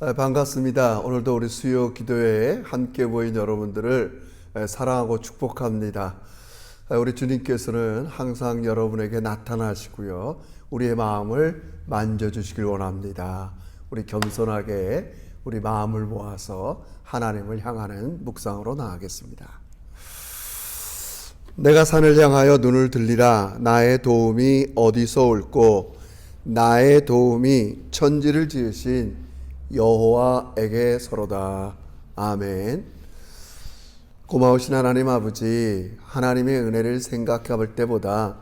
반갑습니다. 오늘도 우리 수요 기도회에 함께 모인 여러분들을 사랑하고 축복합니다. 우리 주님께서는 항상 여러분에게 나타나시고요. 우리의 마음을 만져주시길 원합니다. 우리 겸손하게 우리 마음을 모아서 하나님을 향하는 묵상으로 나아가겠습니다. 내가 산을 향하여 눈을 들리라. 나의 도움이 어디서 올꼬? 나의 도움이 천지를 지으신 여호와에게 서로다. 아멘. 고마우신 하나님 아버지, 하나님의 은혜를 생각해 볼 때보다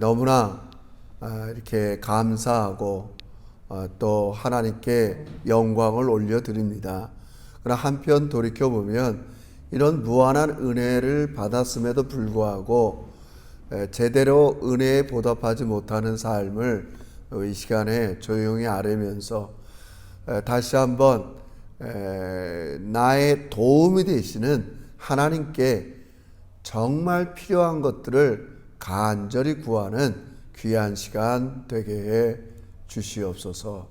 너무나 이렇게 감사하고 또 하나님께 영광을 올려드립니다. 그러나 한편 돌이켜보면 이런 무한한 은혜를 받았음에도 불구하고 제대로 은혜에 보답하지 못하는 삶을 이 시간에 조용히 아뢰면서 다시 한번 나의 도움이 되시는 하나님께 정말 필요한 것들을 간절히 구하는 귀한 시간 되게 해 주시옵소서.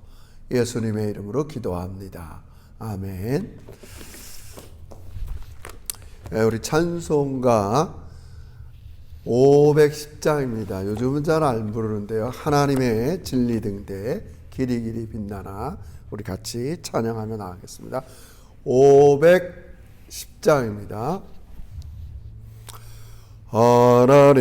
예수님의 이름으로 기도합니다. 아멘. 우리 찬송가 510장입니다. 요즘은 잘 안 부르는데요. 하나님의 진리 등대 길이 길이 빛나나 우리 같이 찬양하며 나가겠습니다. 510장입니다. 하나님의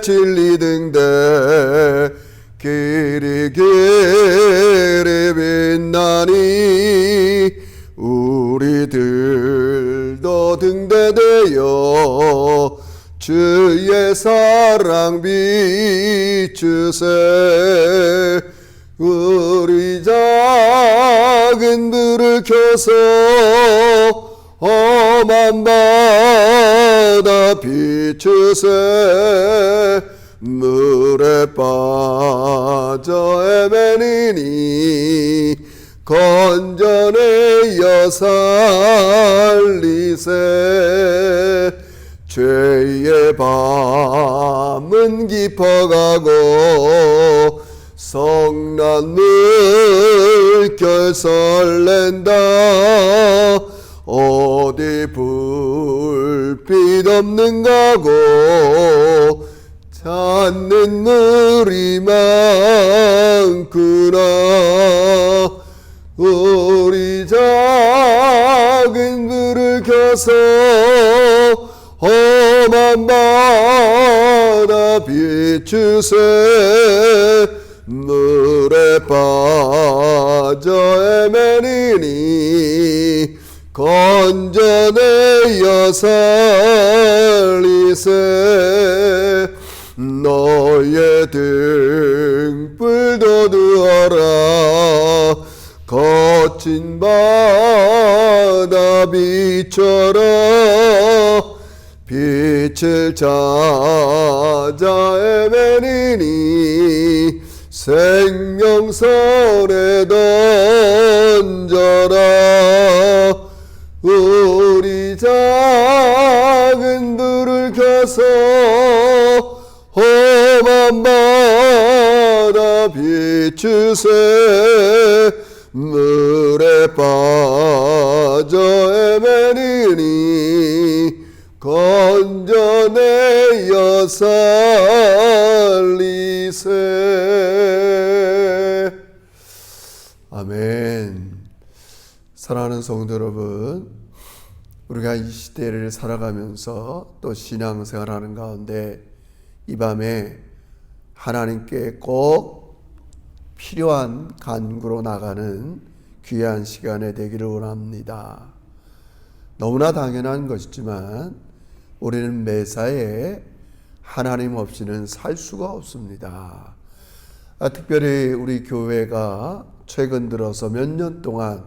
진리 등대 길이 길이 빛나니 우리들도 등대되어 주의 사랑 비추세. 우리 작은 불을 켜서 험한 바다 비추세. 물에 빠져 헤매니니 건져내어 살리세. 죄의 밤은 깊어가고 성난 물결 설렌다. 어디 불빛 없는가고 찾는 물이 많구나. 우리 작은 불을 켜서 험한 바다 비추세. 물에 빠져 헤매니니 건져내어 살리세. 너의 등불도 두어라. 거친 바다 비춰라. 빛을 찾아 헤매니니 생명선에 던져라. 우리 작은 불을 켜서 험한 바다 비추세. 물에 빠져 헤매니니 건져내어 살리세. 아멘. 사랑하는 성도 여러분, 우리가 이 시대를 살아가면서 또 신앙생활하는 가운데 이 밤에 하나님께 꼭 필요한 간구로 나가는 귀한 시간이 되기를 원합니다. 너무나 당연한 것이지만 우리는 매사에 하나님 없이는 살 수가 없습니다. 특별히 우리 교회가 최근 들어서 몇 년 동안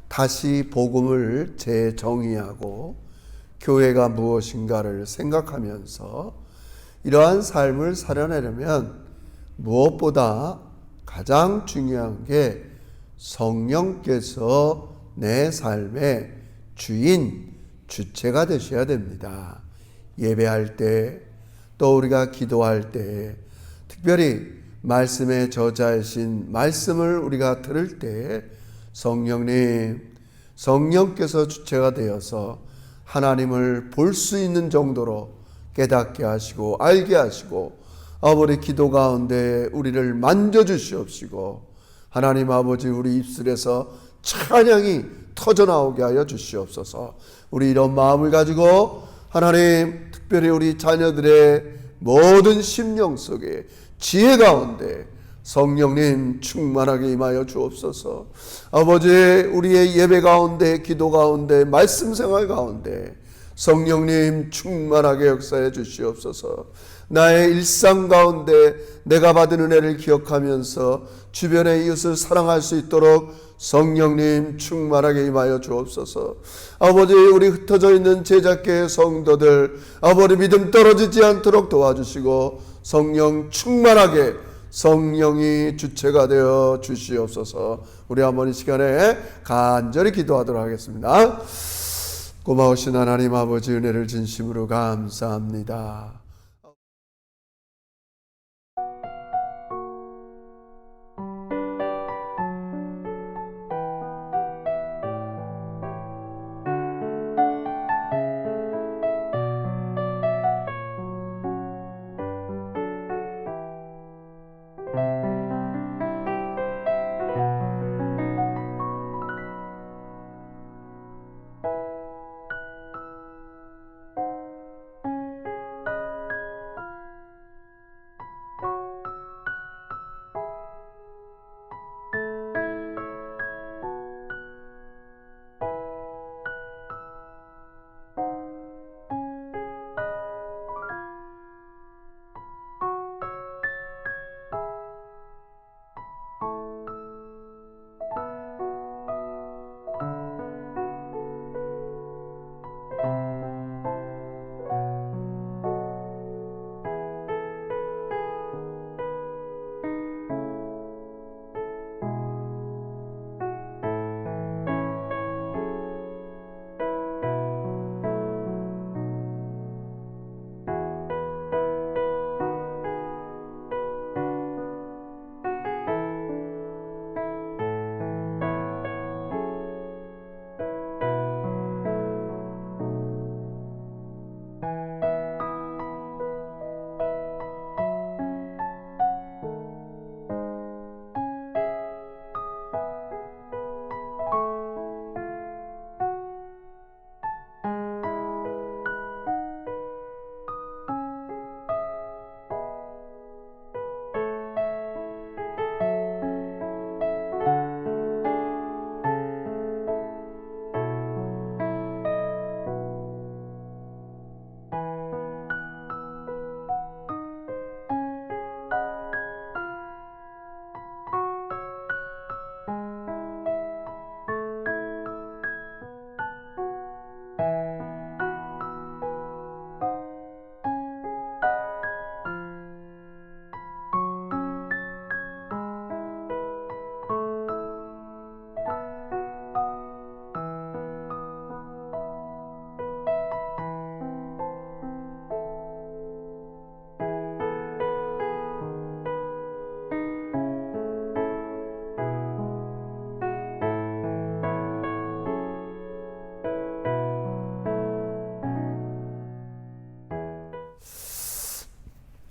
다시 복음을 재정의하고 교회가 무엇인가를 생각하면서 이러한 삶을 살아내려면 무엇보다 가장 중요한 게 성령께서 내 삶의 주인, 주체가 되셔야 됩니다. 예배할 때, 또 우리가 기도할 때, 특별히 말씀의 저자이신 말씀을 우리가 들을 때 성령께서 주체가 되어서 하나님을 볼 수 있는 정도로 깨닫게 하시고 알게 하시고 아버지 기도 가운데 우리를 만져주시옵시고 하나님 아버지 우리 입술에서 찬양이 터져나오게 하여 주시옵소서. 우리 이런 마음을 가지고 하나님 특별히 우리 자녀들의 모든 심령 속에 지혜 가운데 성령님 충만하게 임하여 주옵소서. 아버지 우리의 예배 가운데 기도 가운데 말씀 생활 가운데 성령님 충만하게 역사해 주시옵소서. 나의 일상 가운데 내가 받은 은혜를 기억하면서 주변의 이웃을 사랑할 수 있도록 성령님 충만하게 임하여 주옵소서. 아버지 우리 흩어져 있는 제자교회 성도들 아버지 믿음 떨어지지 않도록 도와주시고 성령 충만하게 성령이 주체가 되어 주시옵소서. 우리 한번 이 시간에 간절히 기도하도록 하겠습니다. 고마우신 하나님 아버지 은혜를 진심으로 감사합니다.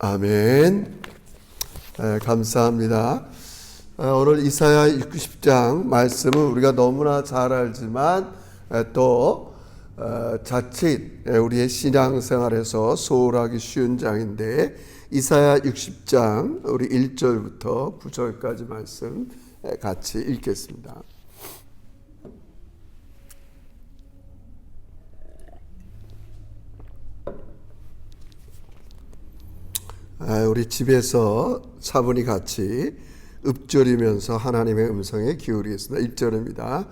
아멘. 감사합니다. 오늘 이사야 60장 말씀은 우리가 너무나 잘 알지만 또 자칫 우리의 신앙생활에서 소홀하기 쉬운 장인데 이사야 60장 우리 1절부터 9절까지 말씀 같이 읽겠습니다. 우리 집에서 차분히 같이 읊조리면서 하나님의 음성에 기울이겠습니다. 1절입니다.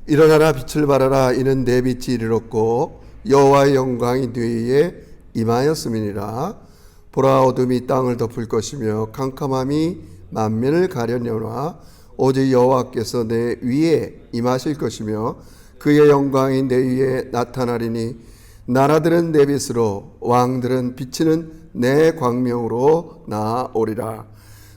일어나라 빛을 발하라 이는 내 빛이 이르렀고 여호와의 영광이 네 위에 임하였음이니라. 보라 어둠이 땅을 덮을 것이며 캄캄함이 만면을 가려려나 오직 여호와께서 내 위에 임하실 것이며 그의 영광이 내 위에 나타나리니 나라들은 내 빛으로 왕들은 비치는 내 광명으로 나오리라.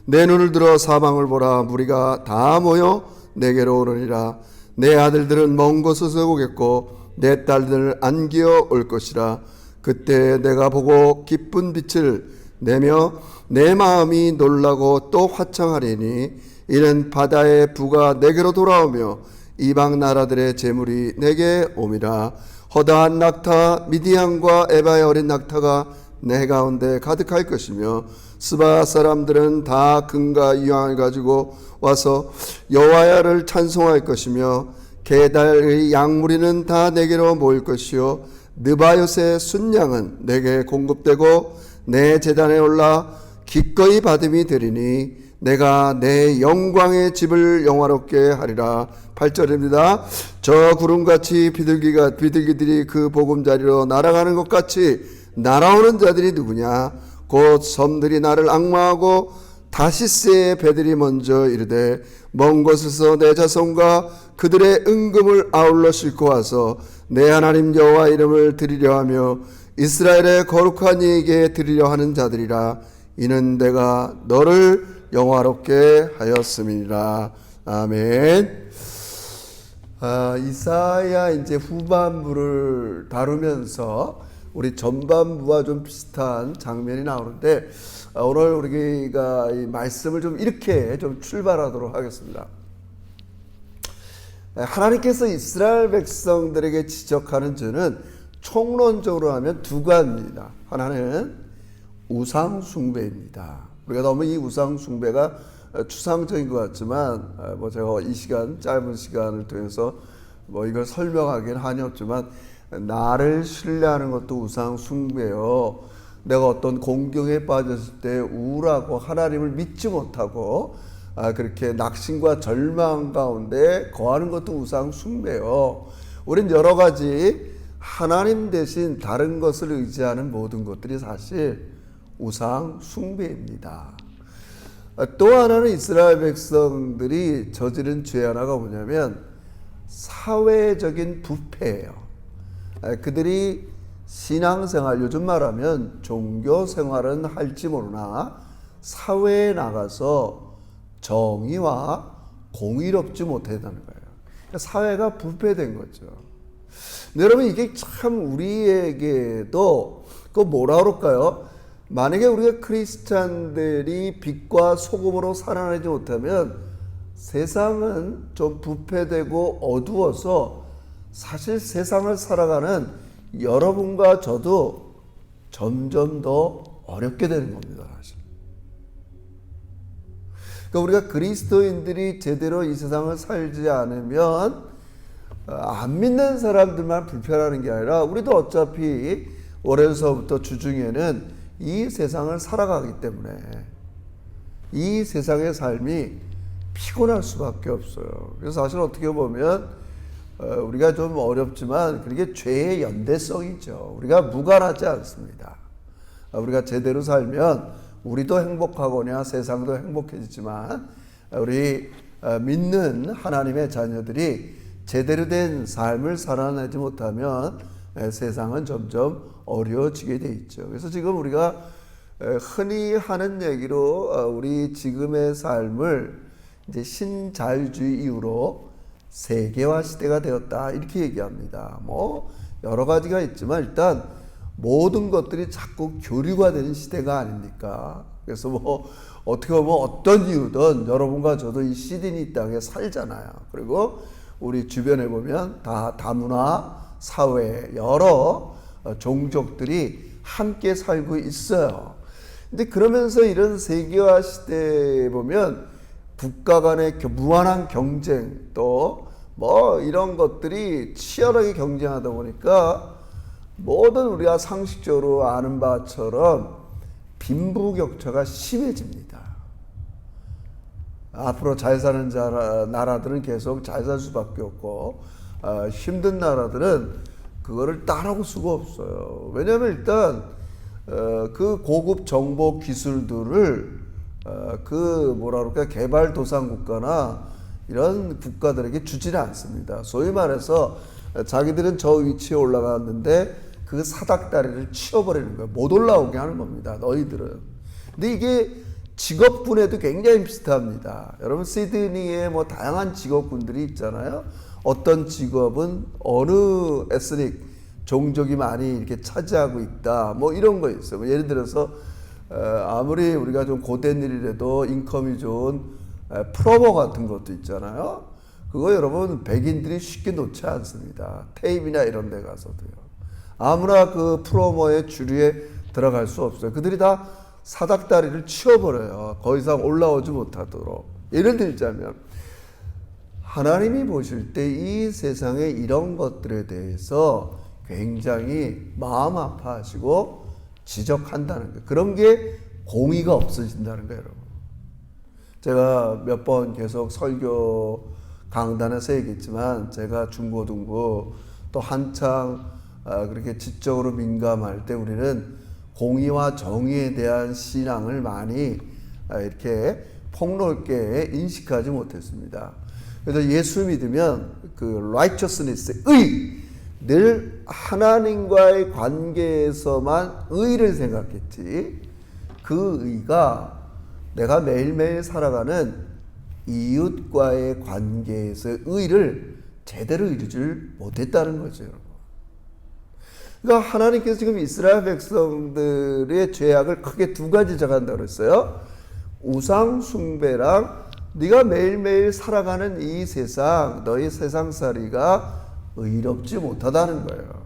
내 눈을 들어 사방을 보라. 무리가 다 모여 내게로 오르리라. 내 아들들은 먼 곳에서 오겠고 내 딸들 안기어 올 것이라. 그때 내가 보고 기쁜 빛을 내며 내 마음이 놀라고 또 화창하리니 이는 바다의 부가 내게로 돌아오며 이방 나라들의 재물이 내게 옴이라. 허다한 낙타 미디안과 에바의 어린 낙타가 내 가운데 가득할 것이며 스바 사람들은 다 금과 유황을 가지고 와서 여호와를 찬송할 것이며 게달의 양무리는 다 내게로 모일 것이요 느바요스의 순양은 내게 공급되고 내 제단에 올라 기꺼이 받음이 되리니 내가 내 영광의 집을 영화롭게 하리라. 8절입니다. 저 구름같이 비둘기들이 그 보금자리로 날아가는 것 같이 날아오는 자들이 누구냐? 곧 섬들이 나를 앙망하고 다시스의 배들이 먼저 이르되 먼 곳에서 내 자손과 그들의 은금을 아울러 싣고 와서 내 하나님 여호와 이름을 드리려 하며 이스라엘의 거룩한 이에게 드리려 하는 자들이라. 이는 내가 너를 영화롭게 하였음이니라. 아멘. 이사야 이제 후반부를 다루면서 우리 전반부와 좀 비슷한 장면이 나오는데 오늘 우리가 이 말씀을 좀 이렇게 좀 출발하도록 하겠습니다. 하나님께서 이스라엘 백성들에게 지적하는 죄는 총론적으로 하면 두 가지입니다. 하나는 우상 숭배입니다. 우리가 너무 이 우상 숭배가 추상적인 것 같지만 제가 이 시간 짧은 시간을 통해서 이걸 설명하기는 한이 없지만 나를 신뢰하는 것도 우상 숭배요. 내가 어떤 공경에 빠졌을 때 우울하고 하나님을 믿지 못하고 그렇게 낙심과 절망 가운데 거하는 것도 우상 숭배요. 우린 여러 가지 하나님 대신 다른 것을 의지하는 모든 것들이 사실 우상 숭배입니다. 또 하나는 이스라엘 백성들이 저지른 죄 하나가 뭐냐면 사회적인 부패예요. 그들이 신앙생활, 요즘 말하면 종교생활은 할지 모르나 사회에 나가서 정의와 공의롭지 못했다는 거예요. 그러니까 사회가 부패된 거죠. 여러분 이게 참 우리에게도 뭐라 그럴까요? 만약에 우리가 크리스찬들이 빛과 소금으로 살아나지 못하면 세상은 좀 부패되고 어두워서 사실 세상을 살아가는 여러분과 저도 점점 더 어렵게 되는 겁니다. 사실. 그러니까 우리가 그리스도인들이 제대로 이 세상을 살지 않으면 안 믿는 사람들만 불편하는 게 아니라 우리도 어차피 오래전서부터 주중에는 이 세상을 살아가기 때문에 이 세상의 삶이 피곤할 수밖에 없어요. 그래서 사실 어떻게 보면 우리가 좀 어렵지만 그게 죄의 연대성이죠. 우리가 무관하지 않습니다. 우리가 제대로 살면 우리도 행복하거나 세상도 행복해지지만 우리 믿는 하나님의 자녀들이 제대로 된 삶을 살아내지 못하면 세상은 점점 어려워지게 돼 있죠. 그래서 지금 우리가 흔히 하는 얘기로 우리 지금의 삶을 이제 신자유주의 이후로 세계화 시대가 되었다 이렇게 얘기합니다. 여러 가지가 있지만 일단 모든 것들이 자꾸 교류화되는 시대가 아닙니까? 그래서 어떻게 보면 어떤 이유든 여러분과 저도 이 시드니 땅에 살잖아요. 그리고 우리 주변에 보면 다 다문화 사회 여러 종족들이 함께 살고 있어요. 근데 그러면서 이런 세계화 시대에 보면 국가 간의 무한한 경쟁 또 이런 것들이 치열하게 경쟁하다 보니까 모든 우리가 상식적으로 아는 바처럼 빈부격차가 심해집니다. 앞으로 잘 사는 나라들은 계속 잘 살 수밖에 없고 힘든 나라들은 그거를 따라올 수가 없어요. 왜냐하면 일단 그 고급 정보 기술들을 개발도상국가나 이런 국가들에게 주지는 않습니다. 소위 말해서 자기들은 저 위치에 올라갔는데 그 사닥다리를 치워버리는 거예요. 못 올라오게 하는 겁니다. 너희들은. 근데 이게 직업군에도 굉장히 비슷합니다. 여러분 시드니에 뭐 다양한 직업군들이 있잖아요. 어떤 직업은 어느 에스닉 종족이 많이 이렇게 차지하고 있다. 뭐 이런 거 있어요. 뭐 예를 들어서 아무리 우리가 좀 고된 일이라도 인컴이 좋은 프로머 같은 것도 있잖아요. 그거 여러분 백인들이 쉽게 놓지 않습니다. 테이프나 이런 데 가서도요. 아무나 그 프로머의 주류에 들어갈 수 없어요. 그들이 다 사닥다리를 치워버려요. 더 이상 올라오지 못하도록. 예를 들자면 하나님이 보실 때 이 세상의 이런 것들에 대해서 굉장히 마음 아파하시고 지적한다는 거예요. 그런 게 공의가 없어진다는 거예요, 여러분. 제가 몇 번 계속 설교 강단에서 얘기했지만 제가 중고등부 또 한창 그렇게 지적으로 민감할 때 우리는 공의와 정의에 대한 신앙을 많이 이렇게 폭넓게 인식하지 못했습니다. 그래서 예수 믿으면 그 righteousness, 늘 하나님과의 관계에서만 의를 생각했지 그 의가 내가 매일매일 살아가는 이웃과의 관계에서 의를 제대로 이루질 못했다는 거죠. 그러니까 하나님께서 지금 이스라엘 백성들의 죄악을 크게 두 가지 적한다고 그랬어요. 우상 숭배랑 네가 매일매일 살아가는 이 세상, 너희 세상살이가 의롭지 못하다는 거예요.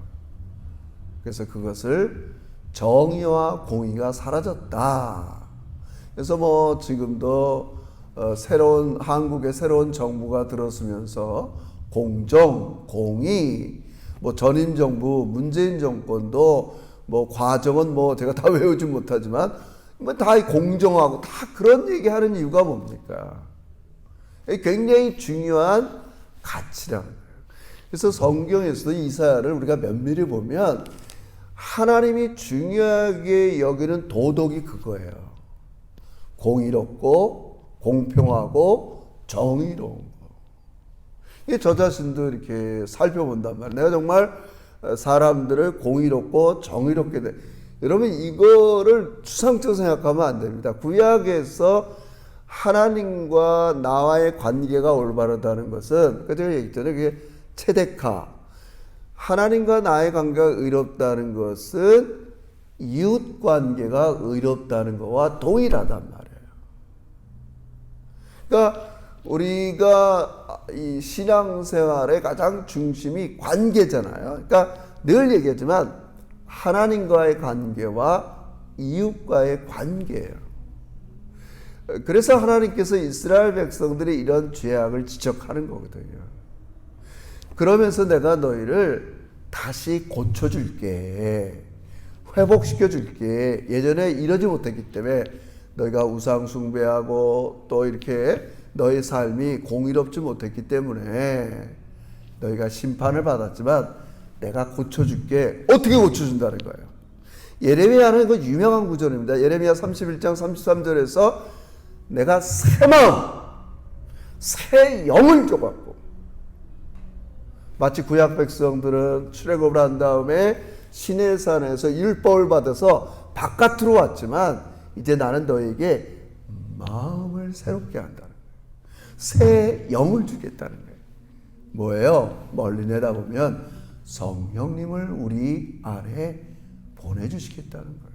그래서 그것을 정의와 공의가 사라졌다. 그래서 뭐 지금도 새로운 한국의 새로운 정부가 들어서면서 공정, 공의, 뭐 전임 정부, 문재인 정권도 뭐 과정은 뭐 제가 다 외우지 못하지만 뭐 다 공정하고 다 그런 얘기하는 이유가 뭡니까? 굉장히 중요한 가치라는 거예요. 그래서 성경에서도 이사야를 우리가 면밀히 보면 하나님이 중요하게 여기는 도덕이 그거예요. 공의롭고 공평하고 정의로운 거. 저 자신도 이렇게 살펴본단 말이에요. 내가 정말 사람들을 공의롭고 정의롭게 돼. 여러분 이거를 추상적으로 생각하면 안 됩니다. 구약에서 하나님과 나와의 관계가 올바르다는 것은 제가 얘기했잖아요. 그게 체데카. 하나님과 나의 관계가 의롭다는 것은 이웃 관계가 의롭다는 것과 동일하단 말이에요. 그러니까 우리가 이 신앙생활의 가장 중심이 관계잖아요. 그러니까 늘 얘기하지만 하나님과의 관계와 이웃과의 관계예요. 그래서 하나님께서 이스라엘 백성들이 이런 죄악을 지적하는 거거든요. 그러면서 내가 너희를 다시 고쳐줄게. 회복시켜줄게. 예전에 이러지 못했기 때문에 너희가 우상 숭배하고 또 이렇게 너희 삶이 공의롭지 못했기 때문에 너희가 심판을 받았지만 내가 고쳐줄게. 어떻게 고쳐준다는 거예요? 예레미야는 그 유명한 구절입니다. 예레미야 31장 33절에서 내가 새 마음, 새 영을 줘갖고 마치 구약 백성들은 출애굽을 한 다음에 시내산에서 율법을 받아서 바깥으로 왔지만 이제 나는 너에게 마음을 새롭게 한다는 거예요. 새 영을 주겠다는 거예요. 뭐예요? 멀리 내다보면 성령님을 우리 안에 보내주시겠다는 거예요.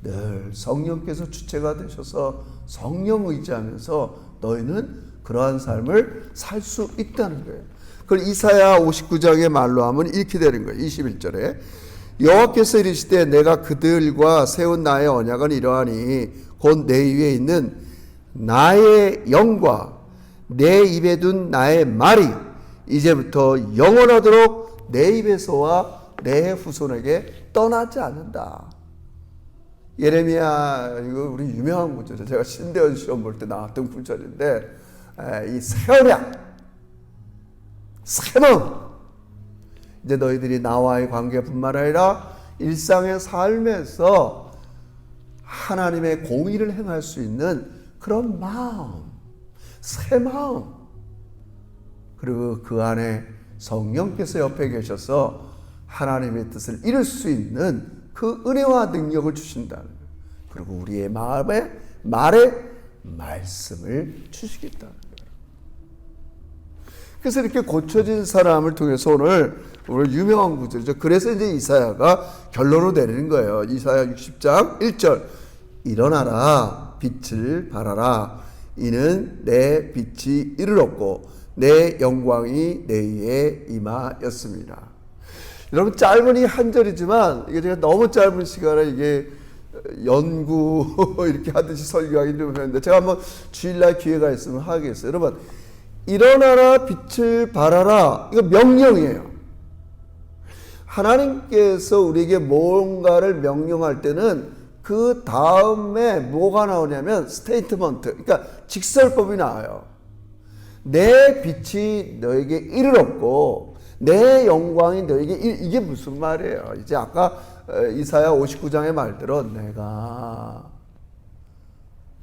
늘 성령께서 주체가 되셔서 성령 의지하면서 너희는 그러한 삶을 살 수 있다는 거예요. 그걸 이사야 59장의 말로 하면 이렇게 되는 거예요. 21절에 여호와께서 이르시되 내가 그들과 세운 나의 언약은 이러하니 곧 내 위에 있는 나의 영과 내 입에 둔 나의 말이 이제부터 영원하도록 내 입에서와 내 후손에게 떠나지 않는다. 예레미야 이거 우리 유명한 구절이죠. 제가 신대원 시험 볼 때 나왔던 구절인데 이 새 언약, 새 마음. 이제 너희들이 나와의 관계뿐만 아니라 일상의 삶에서 하나님의 공의를 행할 수 있는 그런 마음, 새 마음. 그리고 그 안에 성령께서 옆에 계셔서 하나님의 뜻을 이룰 수 있는 그 은혜와 능력을 주신다는 거예요. 그리고 우리의 말에 말씀을 주시겠다는 거예요. 그래서 이렇게 고쳐진 사람을 통해서 오늘 유명한 구절이죠. 그래서 이제 이사야가 결론을 내리는 거예요. 이사야 60장 1절. 일어나라, 빛을 발하라. 이는 내 빛이 이르렀고 내 영광이 내 위에 임하였습니다. 여러분, 짧은 이 한 절이지만 이게 제가 너무 짧은 시간에 이게 연구 이렇게 하듯이 설교하기 좀 했는데 제가 한번 주일날 기회가 있으면 하겠어요. 여러분, 일어나라, 빛을 발하라. 이거 명령이에요. 하나님께서 우리에게 뭔가를 명령할 때는 그 다음에 뭐가 나오냐면 스테이트먼트, 그러니까 직설법이 나와요. 내 빛이 너에게 이르렀고 내 영광이 너에게 이게 무슨 말이에요? 이제 아까 이사야 59장의 말대로 내가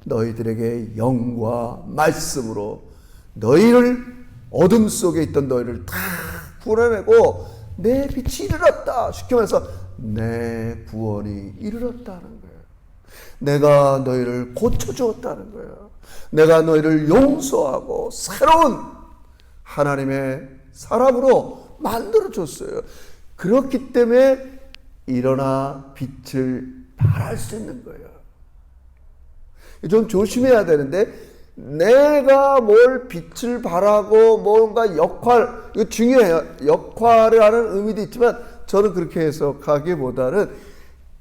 너희들에게 영과 말씀으로 너희를 어둠 속에 있던 너희를 다 풀어내고 내 빛이 이르렀다. 쉽게 말해서 내 구원이 이르렀다는 거예요. 내가 너희를 고쳐주었다는 거예요. 내가 너희를 용서하고 새로운 하나님의 사람으로 만들어줬어요. 그렇기 때문에 일어나 빛을 발할 수 있는 거예요. 좀 조심해야 되는데 내가 뭘 빛을 발하고 뭔가 역할, 이거 중요해요. 역할을 하는 의미도 있지만 저는 그렇게 해석하기보다는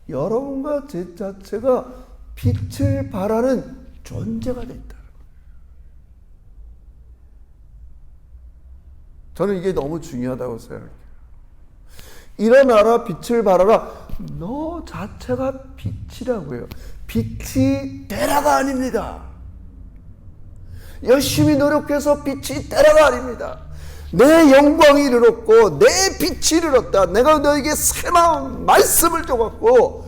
여러분과 제 자체가 빛을 발하는 존재가 됐다. 저는 이게 너무 중요하다고 생각해요. 일어나라, 빛을 발하라. 너 자체가 빛이라고요. 빛이 되라가 아닙니다. 열심히 노력해서 빛이 되라가 아닙니다. 내 영광이 이르렀고 내 빛이 이르렀다. 내가 너에게 새로운 말씀을 줘갖고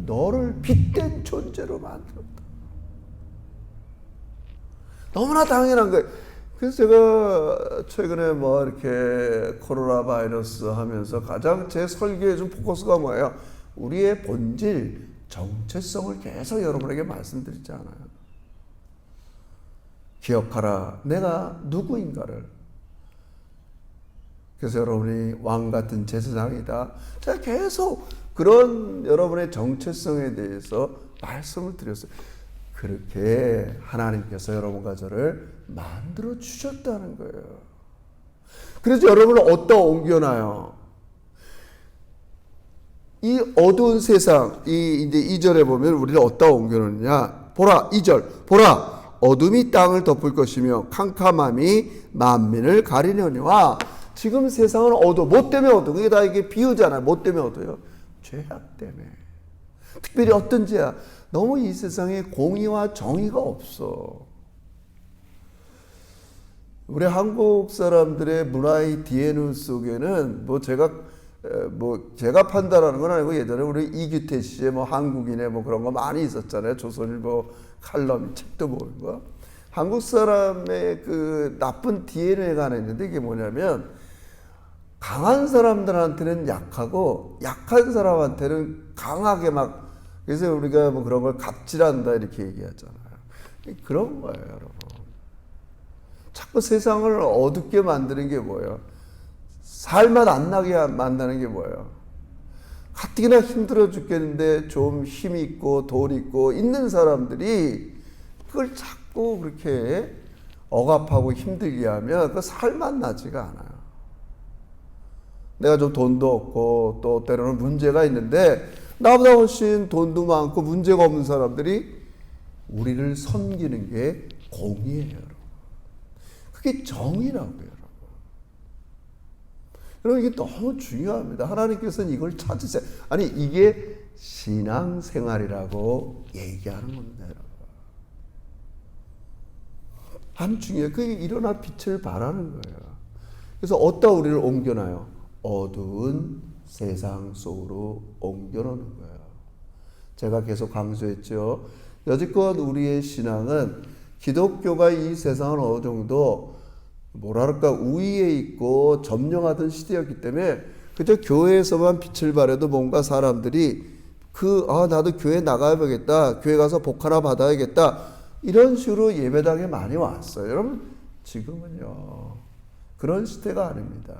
너를 빛된 존재로 만들었다. 너무나 당연한 거예요. 그래서 제가 최근에 이렇게 코로나 바이러스 하면서 가장 제 설교에 좀 포커스가 뭐예요? 우리의 본질, 정체성을 계속 여러분에게 말씀드리지 않아요. 기억하라, 내가 누구인가를. 그래서 여러분이 왕 같은 제사장이다. 제가 계속 그런 여러분의 정체성에 대해서 말씀을 드렸어요. 그렇게 하나님께서 여러분과 저를 만들어 주셨다는 거예요. 그래서 여러분을 어디다 옮겨놔요? 이 어두운 세상, 이제 2절에 보면 우리를 어디다 옮겨놓느냐? 보라, 2절. 보라, 어둠이 땅을 덮을 것이며 캄캄함이 만민을 가리려니와. 지금 세상은 어두워. 뭐 때문에 어두워? 이게 다 이게 비유잖아요. 뭐 때문에 어두워요? 죄악 때문에. 특별히 어떤 죄악? 너무 이 세상에 공의와 정의가 없어. 우리 한국 사람들의 문화의 DNA 속에는 제가 판단하는 건 아니고 예전에 우리 이규태 씨의 한국인의 그런 거 많이 있었잖아요. 조선일보 칼럼 책도 보고. 한국 사람의 그 나쁜 DNA가 하나 있는데 이게 뭐냐면 강한 사람들한테는 약하고 약한 사람한테는 강하게 그래서 우리가 그런 걸 갑질한다 이렇게 얘기하잖아요. 그런 거예요, 여러분. 자꾸 세상을 어둡게 만드는 게 뭐예요? 살맛 안 나게 만드는 게 뭐예요? 가뜩이나 힘들어 죽겠는데 좀 힘 있고 돈 있고 있는 사람들이 그걸 자꾸 그렇게 억압하고 힘들게 하면 그 살맛 나지가 않아요. 내가 좀 돈도 없고 또 때로는 문제가 있는데 나보다 훨씬 돈도 많고 문제가 없는 사람들이 우리를 섬기는 게 공의예요, 여러분. 그게 정의라고요, 여러분. 여러분, 이게 너무 중요합니다. 하나님께서는 이걸 찾으세요. 아니, 이게 신앙생활이라고 얘기하는 겁니다, 여러분. 참 중요해요. 그게 일어나 빛을 발하는 거예요. 그래서 어디다 우리를 옮겨놔요? 어두운 세상 속으로 옮겨놓는 거예요. 제가 계속 강조했죠. 여지껏 우리의 신앙은 기독교가 이 세상을 어느 정도 우위에 있고 점령하던 시대였기 때문에 그저 교회에서만 빛을 발해도 뭔가 사람들이 나도 교회 나가야겠다. 교회 가서 복 하나 받아야겠다. 이런 식으로 예배당에 많이 왔어요. 여러분, 지금은요, 그런 시대가 아닙니다.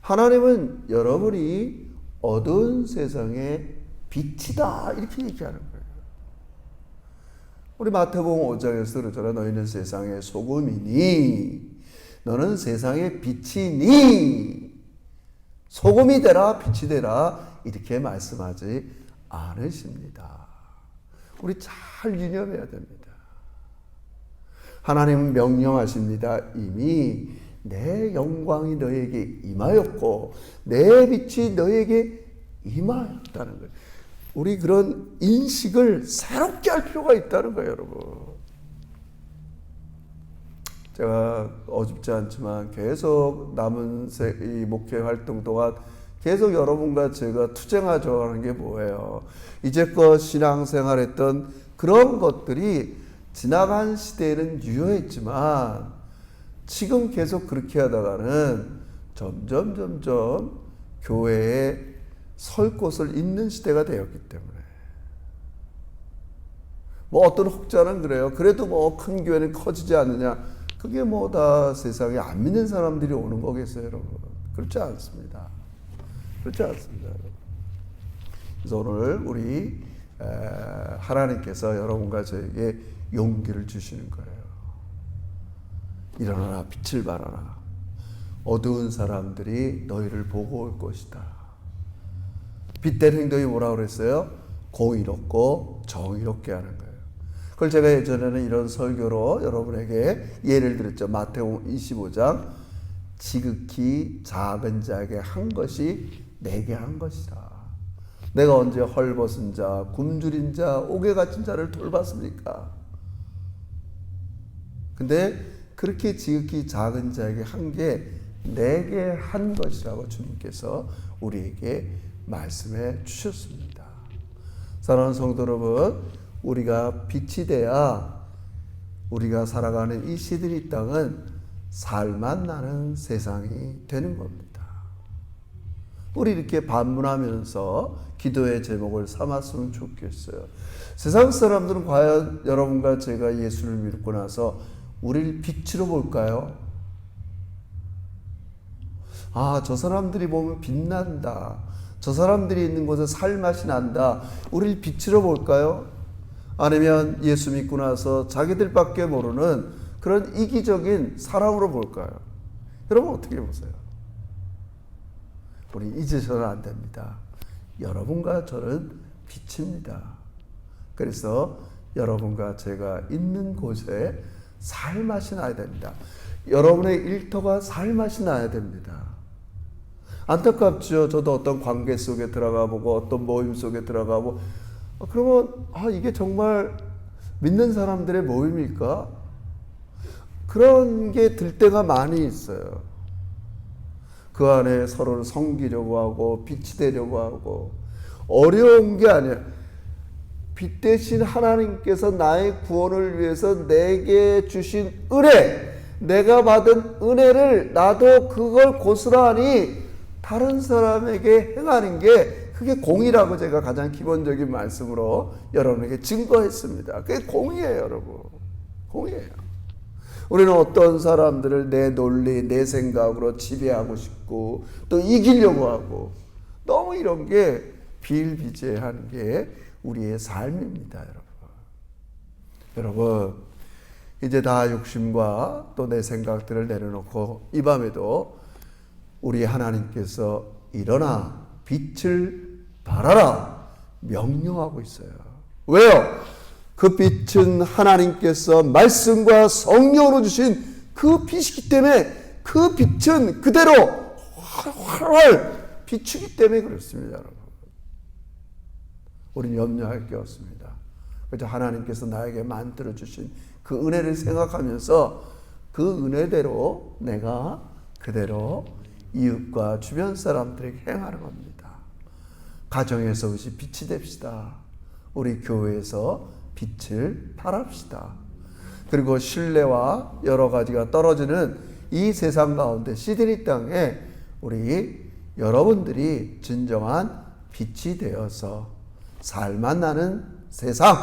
하나님은 여러분이 어두운 세상의 빛이다. 이렇게 얘기하는 거예요. 우리 마태복음 5장에서 그러잖아요. 너희는 세상의 소금이니, 너는 세상의 빛이니, 소금이 되라, 빛이 되라. 이렇게 말씀하지 않으십니다. 우리 잘 유념해야 됩니다. 하나님은 명령하십니다. 이미 내 영광이 너에게 임하였고 내 빛이 너에게 임하였다는 거예요. 우리 그런 인식을 새롭게 할 필요가 있다는 거예요, 여러분. 제가 어줍지 않지만 계속 남은 이 목회 활동 동안 계속 여러분과 제가 투쟁하죠 하는 게 뭐예요? 이제껏 신앙생활했던 그런 것들이 지나간 시대에는 유효했지만 지금 계속 그렇게 하다가는 점점 교회에 설 곳을 잃는 시대가 되었기 때문에, 뭐 어떤 혹자는 그래요. 그래도 뭐 큰 교회는 커지지 않느냐. 그게 뭐 다 세상에 안 믿는 사람들이 오는 거겠어요, 여러분. 그렇지 않습니다. 그렇지 않습니다, 여러분. 그래서 오늘 우리 하나님께서 여러분과 저에게 용기를 주시는 거예요. 일어나라, 빛을 발하라. 어두운 사람들이 너희를 보고 올 것이다. 빛된 행동이 뭐라고 그랬어요? 공의롭고 정의롭게 하는 거예요. 그걸 제가 예전에는 이런 설교로 여러분에게 예를 들었죠. 마태복음 25장, 지극히 작은 자에게 한 것이 내게 한 것이다. 내가 언제 헐벗은 자, 굶주린 자, 옥에 갇힌 자를 돌봤습니까? 근데 그렇게 지극히 작은 자에게 한 게 내게 한 것이라고 주님께서 우리에게 말씀해 주셨습니다. 사랑하는 성도 여러분, 우리가 빛이 돼야 우리가 살아가는 이 시드니 땅은 살만 나는 세상이 되는 겁니다. 우리 이렇게 반문하면서 기도의 제목을 삼았으면 좋겠어요. 세상 사람들은 과연 여러분과 제가 예수를 믿고 나서 우리를 빛으로 볼까요? 저 사람들이 보면 빛난다. 저 사람들이 있는 곳에 살맛이 난다. 우리를 빛으로 볼까요? 아니면 예수 믿고 나서 자기들밖에 모르는 그런 이기적인 사람으로 볼까요? 여러분 어떻게 보세요? 우리 잊으셔는 안 됩니다. 여러분과 저는 빛입니다. 그래서 여러분과 제가 있는 곳에 살맛이 나야 됩니다. 여러분의 일터가 살맛이 나야 됩니다. 안타깝죠. 저도 어떤 관계 속에 들어가 보고 어떤 모임 속에 들어가 보고 그러면 이게 정말 믿는 사람들의 모임일까? 그런 게 들 때가 많이 있어요. 그 안에 서로를 섬기려고 하고 빛이 되려고 하고 어려운 게 아니야. 빛 대신 하나님께서 나의 구원을 위해서 내게 주신 은혜, 내가 받은 은혜를 나도 그걸 고스란히 다른 사람에게 행하는 게 그게 공의라고 제가 가장 기본적인 말씀으로 여러분에게 증거했습니다. 그게 공의예요, 여러분. 공의예요. 우리는 어떤 사람들을 내 논리, 내 생각으로 지배하고 싶고 또 이기려고 하고 너무 이런 게 비일비재한 게 우리의 삶입니다, 여러분. 여러분, 이제 다 욕심과 또 내 생각들을 내려놓고 이 밤에도 우리 하나님께서 일어나 빛을 발하라 명령하고 있어요. 왜요? 그 빛은 하나님께서 말씀과 성령으로 주신 그 빛이기 때문에 그 빛은 그대로 활활 비추기 때문에 그렇습니다, 여러분. 우리는 염려할 게 없습니다. 그래서 하나님께서 나에게 만들어 주신 그 은혜를 생각하면서 그 은혜대로 내가 그대로 이웃과 주변 사람들에게 행하는 겁니다. 가정에서 그것이 빛이 됩시다. 우리 교회에서 빛을 발합시다. 그리고 신뢰와 여러 가지가 떨어지는 이 세상 가운데 시드니 땅에 우리 여러분들이 진정한 빛이 되어서 살만 나는 세상.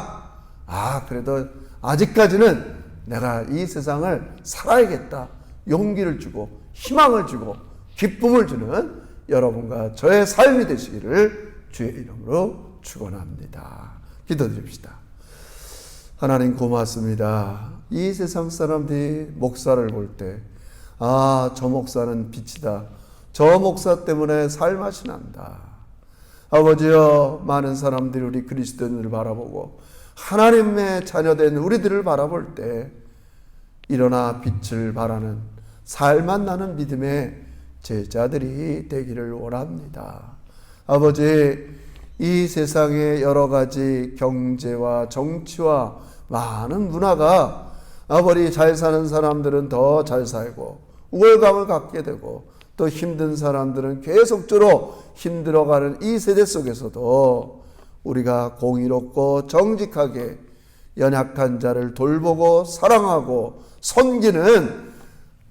그래도 아직까지는 내가 이 세상을 살아야겠다. 용기를 주고 희망을 주고 기쁨을 주는 여러분과 저의 삶이 되시기를 주의 이름으로 축원합니다. 기도드립시다. 하나님 고맙습니다. 이 세상 사람들이 목사를 볼 때 저 목사는 빛이다. 저 목사 때문에 살맛이 난다. 아버지여, 많은 사람들이 우리 그리스도인을 바라보고 하나님의 자녀된 우리들을 바라볼 때 일어나 빛을 발하는 살만 나는 믿음의 제자들이 되기를 원합니다. 아버지, 이 세상의 여러 가지 경제와 정치와 많은 문화가 아버지 잘 사는 사람들은 더 잘 살고 우월감을 갖게 되고 또 힘든 사람들은 계속적으로 힘들어가는 이 세대 속에서도 우리가 공의롭고 정직하게 연약한 자를 돌보고 사랑하고 섬기는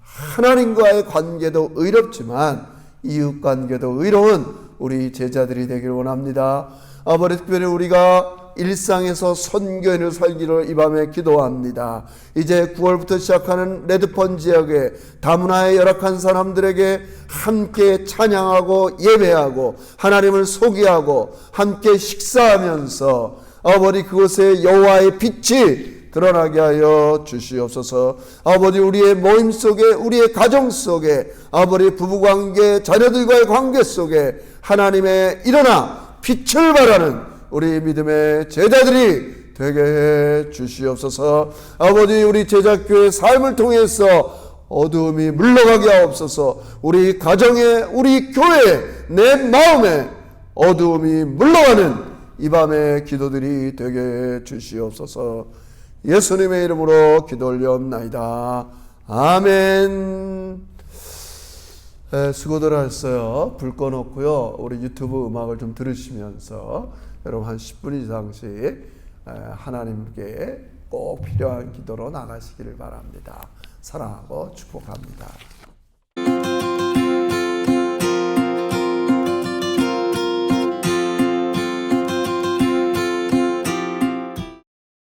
하나님과의 관계도 의롭지만 이웃 관계도 의로운 우리 제자들이 되기를 원합니다. 아버지, 특별히 우리가 일상에서 선교인을 살기를 이 밤에 기도합니다. 이제 9월부터 시작하는 레드폰 지역의 다문화에 열악한 사람들에게 함께 찬양하고 예배하고 하나님을 소개하고 함께 식사하면서 아버지 그곳에 여호와의 빛이 드러나게 하여 주시옵소서. 아버지, 우리의 모임 속에, 우리의 가정 속에, 아버지 부부관계, 자녀들과의 관계 속에 하나님의 일어나 빛을 발하는 우리 믿음의 제자들이 되게 해 주시옵소서. 아버지, 우리 제자교회 삶을 통해서 어두움이 물러가게 하옵소서. 우리 가정에, 우리 교회에, 내 마음에 어두움이 물러가는 이 밤의 기도들이 되게 해 주시옵소서. 예수님의 이름으로 기도 올려옵나이다. 아멘. 수고들 하셨어요. 불 꺼놓고요, 우리 유튜브 음악을 좀 들으시면서 여러분 한 10분 이상씩 하나님께 꼭 필요한 기도로 나가시기를 바랍니다. 사랑하고 축복합니다.